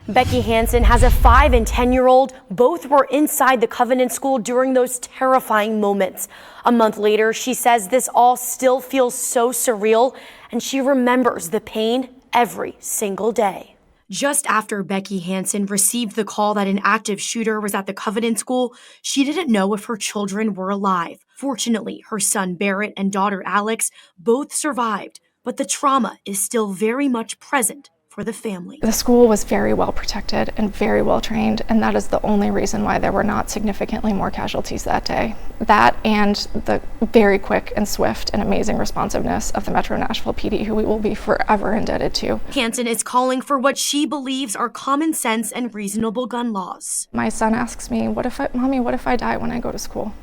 Becky Hansen has a 5 and 10-year-old. Both were inside the Covenant School during those terrifying moments. A month later, she says this all still feels so surreal, and she remembers the pain every single day. Just after Becky Hansen received the call that an active shooter was at the Covenant School, she didn't know if her children were alive. Fortunately, her son Barrett and daughter Alex both survived, but the trauma is still very much present for the family. The school was very well protected and very well trained, and that is the only reason why there were not significantly more casualties that day. That and the very quick and swift and amazing responsiveness of the Metro Nashville PD, who we will be forever indebted to. Hansen is calling for what she believes are common sense and reasonable gun laws. My son asks me, Mommy, what if I die when I go to school?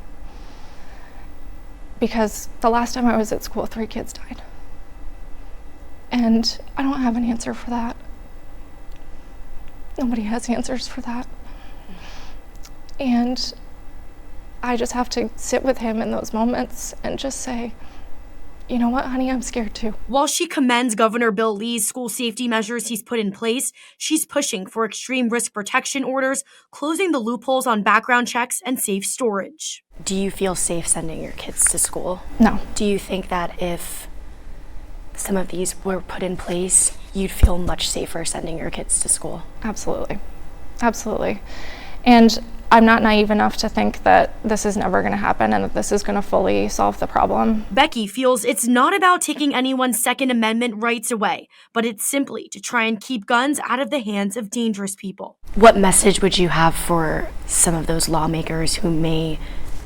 Because the last time I was at school, 3 kids died. And I don't have an answer for that. Nobody has answers for that. And I just have to sit with him in those moments and just say, you know what, honey, I'm scared too. While she commends Governor Bill Lee's school safety measures he's put in place, she's pushing for extreme risk protection orders, closing the loopholes on background checks and safe storage. Do you feel safe sending your kids to school? No. Do you think that if some of these were put in place, you'd feel much safer sending your kids to school? Absolutely. Absolutely. And I'm not naive enough to think that this is never going to happen and that this is going to fully solve the problem. Becky feels it's not about taking anyone's Second Amendment rights away, but it's simply to try and keep guns out of the hands of dangerous people. What message would you have for some of those lawmakers who may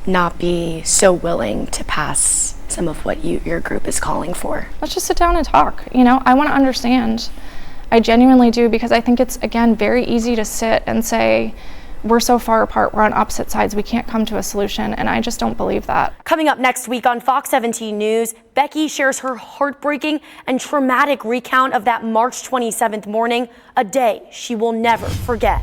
not be so willing to pass some of what your group is calling for? Let's just sit down and talk. I want to understand. I genuinely do, because I think it's, again, very easy to sit and say, we're so far apart, we're on opposite sides, we can't come to a solution, and I just don't believe that. Coming up next week on Fox 17 News, Becky shares her heartbreaking and traumatic recount of that March 27th morning, a day she will never forget.